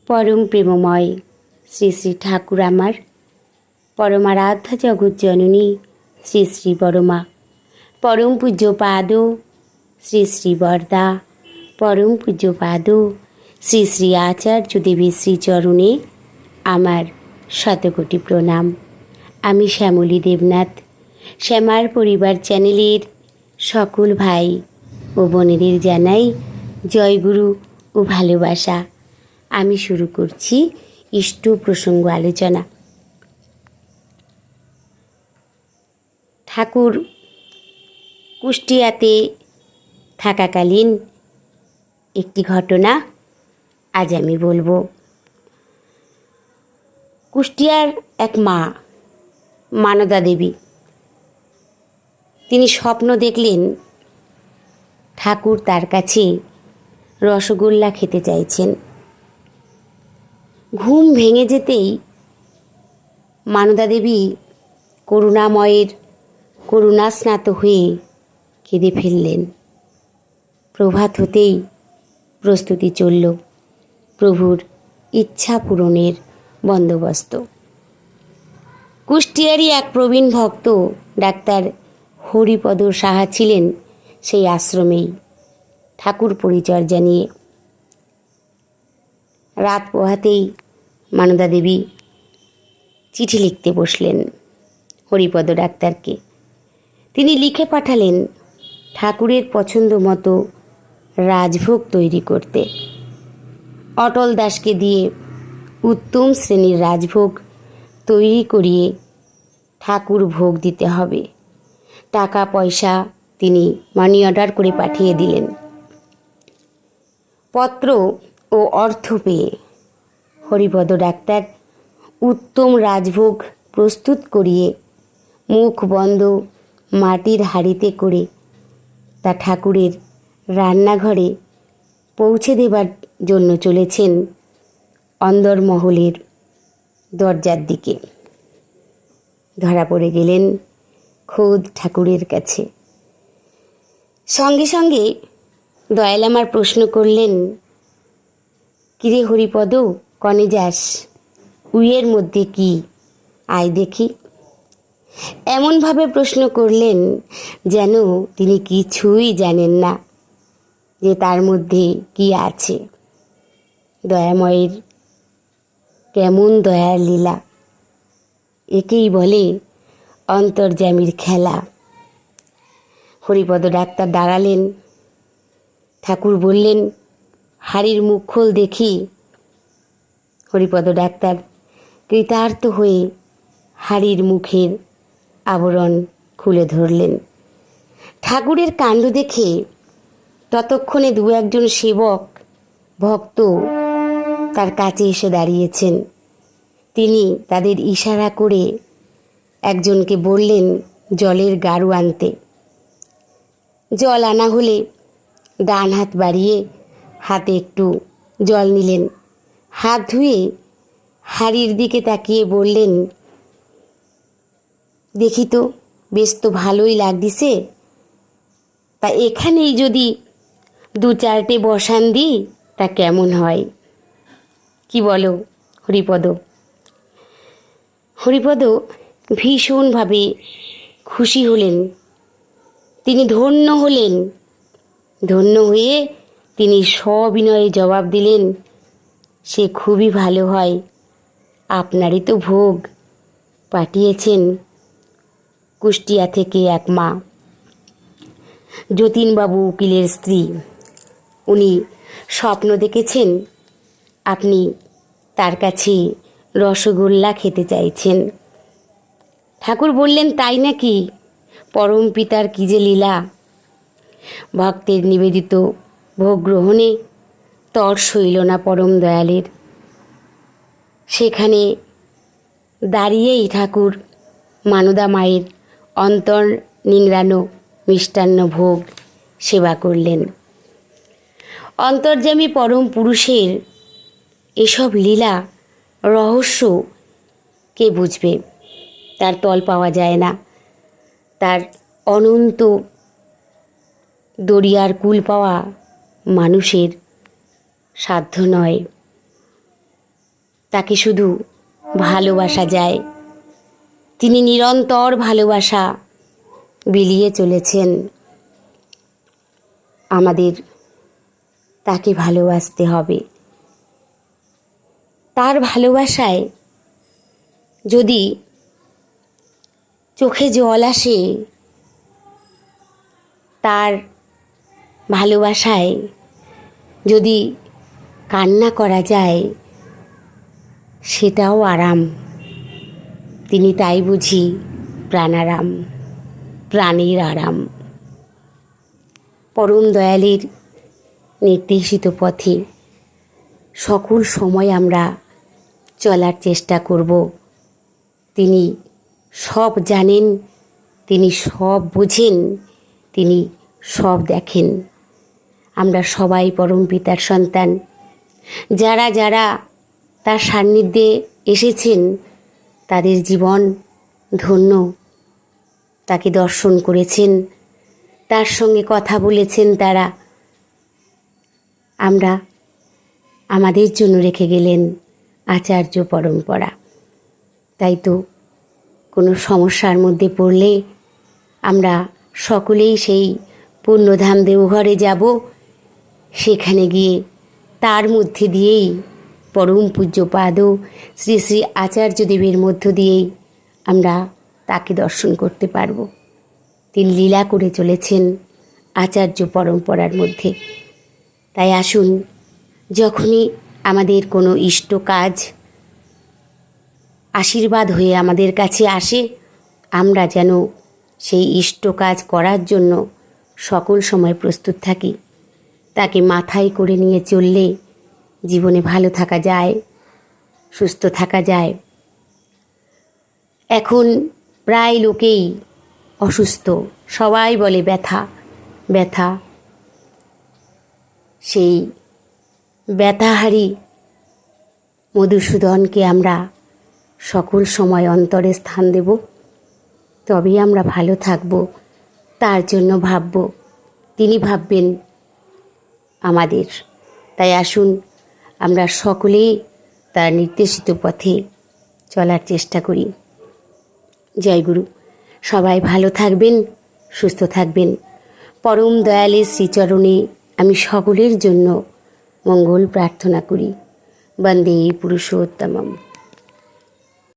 পরম প্রেমময় শ্রী শ্রী ঠাকুর আমার পরমারাধ্যা জগৎ জননী শ্রী শ্রী বড়মা, পরম পূজ্য পাদ শ্রী শ্রী বরদা, পরম পূজ্য পাদ শ্রী শ্রী আচার্য দেবী শ্রীচরণে আমার শতকোটি প্রণাম। আমি শ্যামলী দেবনাথ, শ্যামার পরিবার চ্যানেলের সকল ভাই ও বোনেদের জানাই জয়গুরু ও ভালোবাসা। আমি শুরু করছি ইষ্ট প্রসঙ্গ আলোচনা। ঠাকুর কুষ্টিয়াতে থাকাকালীন একটি ঘটনা আজ আমি বলবো। কুষ্টিয়ার এক মা, মানদা দেবী, তিনি স্বপ্ন দেখলেন ঠাকুর তার কাছে রসগোল্লা খেতে চাইছেন। ঘুম ভেঙে যেতেই মানদা দেবী করুণাময়ের করুণাস্নাত হয়ে কেঁদে ফেললেন। প্রভাত হতেই প্রস্তুতি চলল প্রভুর ইচ্ছা পূরণের বন্দোবস্ত। কুষ্টিয়ারই এক প্রবীণ ভক্ত ডাক্তার হরিপদ সাহা ছিলেন সেই আশ্রমেই ঠাকুর পরিচর্যা নিয়ে। রাত পোহাতেই মানদা দেবী চিঠি লিখতে বসলেন হরিপদ ডাক্তারকে। তিনি লিখে পাঠালেন ঠাকুরের পছন্দ মতো রাজভোগ তৈরি করতে। অটল দাসকে দিয়ে উত্তম শ্রেণীর রাজভোগ তৈরি করিয়ে ঠাকুর ভোগ দিতে হবে। টাকা পয়সা তিনি মানি অর্ডার করে পাঠিয়ে দিলেন। পত্র ও অর্থ পেয়ে হরিপদ ডাক্তার উত্তম রাজভোগ প্রস্তুত করিয়ে মুখ বন্ধ মাটির হাঁড়িতে করে তা ঠাকুরের রান্নাঘরে পৌঁছে দেবার জন্য চলেছেন অন্দরমহলের দরজার দিকে। ধরা পড়ে গেলেন খোদ ঠাকুরের কাছে। সঙ্গে সঙ্গে দয়াল আমার প্রশ্ন করলেন, কিরে হরিপদ, কনে যাস? উইয়ের মধ্যে কি, আয় দেখি। এমনভাবে প্রশ্ন করলেন যেন তিনি কিছুই জানেন না যে তার মধ্যে কি আছে। দয়াময়ের কেমন দয়ার লীলা, একেই বলে অন্তর্যামীর খেলা। হরিপদ ডাক্তার দাঁড়ালেন। ঠাকুর বললেন, হাড়ির মুখ খোল দেখি। হরিপদ ডাক্তার কৃতার্থ হয়ে হাড়ির মুখের আবরণ খুলে ধরলেন। ঠাকুরের কাণ্ড দেখে ততক্ষণে দু একজন সেবক ভক্ত তার কাছে এসে দাঁড়িয়েছেন। তিনি তাদের ইশারা করে একজনকে বললেন জলের গাড়ু আনতে। জল আনা হলে ডান হাত বাড়িয়ে হাতে একটু জল নিলেন। হাত ধুয়ে হাড়ির দিকে তাকিয়ে বললেন, দেখি তো, বেশ তো ভালোই লাগদিছে। তা এখানেই যদি দু চারটে বসান দিই তা কেমন হয়? কি বলো হরিপদ? হরিপদ ভীষণভাবে খুশি হলেন। তিনি ধন্য হলেন। ধন্য হয়ে তিনি সবিনয়ে জবাব দিলেন, সে খুবই ভালো হয়। আপনারই তো ভোগ পাঠিয়েছেন কুষ্টিয়া থেকে এক মা, যতীনবাবু উকিলের স্ত্রী। উনি স্বপ্ন দেখেছেন আপনি তার কাছে রসগোল্লা খেতে চাইছেন। ঠাকুর বললেন, তাই নাকি? পরম পিতার কী যে লীলা! ভক্তের নিবেদিত ভোগ গ্রহণে তর সইল না পরম দয়ালের। সেখানে দাঁড়িয়েই ঠাকুর মানদা মায়ের অন্তর নিংড়ানো মিষ্টান্ন ভোগ সেবা করলেন। অন্তর্যামী পরম পুরুষের এসব লীলা রহস্য কে বুঝবে? তার তল পাওয়া যায় না। তার অনন্ত দরিয়ার কূল পাওয়া মানুষের সাধ্য নয়। তাকে শুধু ভালোবাসা যায়। তিনি নিরন্তর ভালোবাসা বিলিয়ে চলেছেন। আমাদের তাকে ভালোবাসতে হবে। তার ভালোবাসায় যদি চোখে জল আসে, তার ভালোবাসায় যদি কান্না করা যায়, সেটাও আরাম। তিনি তাই বুঝি প্রাণারাম, প্রাণের আরাম। পরম দয়ালের নির্দেশিত পথে সকল সময় আমরা চলার চেষ্টা করব। তিনি সব জানেন, তিনি সব বোঝেন, তিনি সব দেখেন। আমরা সবাই পরম পিতার সন্তান। যারা যারা তার সান্নিধ্যে এসেছেন তাদের জীবন ধন্য। তাকে দর্শন করেছেন, তার সঙ্গে কথা বলেছেন তারা। আমরা আমাদের জন্য রেখে গেলেন আচার্য পরম্পরা। তাই তো কোনো সমস্যার মধ্যে পড়লে আমরা সকলেই সেই পুণ্যধাম দেওঘরে যাব। সেখানে গিয়ে তার মধ্যে দিয়েই পরম পূজ্যপাদ শ্রী শ্রী আচার্যদেবের মধ্য দিয়েই আমরা তাকে দর্শন করতে পারব। তিনি লীলা করে চলেছেন আচার্য পরম্পরার মধ্যে। তাই আসুন, যখনই আমাদের কোনো ইষ্ট কাজ আশীর্বাদ হয়ে আমাদের কাছে আসে, আমরা যেন সেই ইষ্ট কাজ করার জন্য সকল সময় প্রস্তুত থাকি। তাকে মাথায় করে নিয়ে চললে জীবনে ভালো থাকা যায়, সুস্থ থাকা যায়। এখন প্রায় লোকেই অসুস্থ, সবাই বলে ব্যথা ব্যথা। সেই ব্যথাহারী মধুসূদনকে আমরা সকল সময় অন্তরে স্থান দেব, তবেই আমরা ভালো থাকব। তার জন্য ভাবব, তিনি ভাববেন আমাদের। তাই আসুন আমরা সকলেই তার নির্দেশিত পথে চলার চেষ্টা করি। জয় গুরু। সবাই ভালো থাকবেন, সুস্থ থাকবেন। পরম দয়ালের শ্রীচরণে আমি সকলের জন্য মঙ্গল প্রার্থনা করি। বন্দে পুরুষোত্তমম।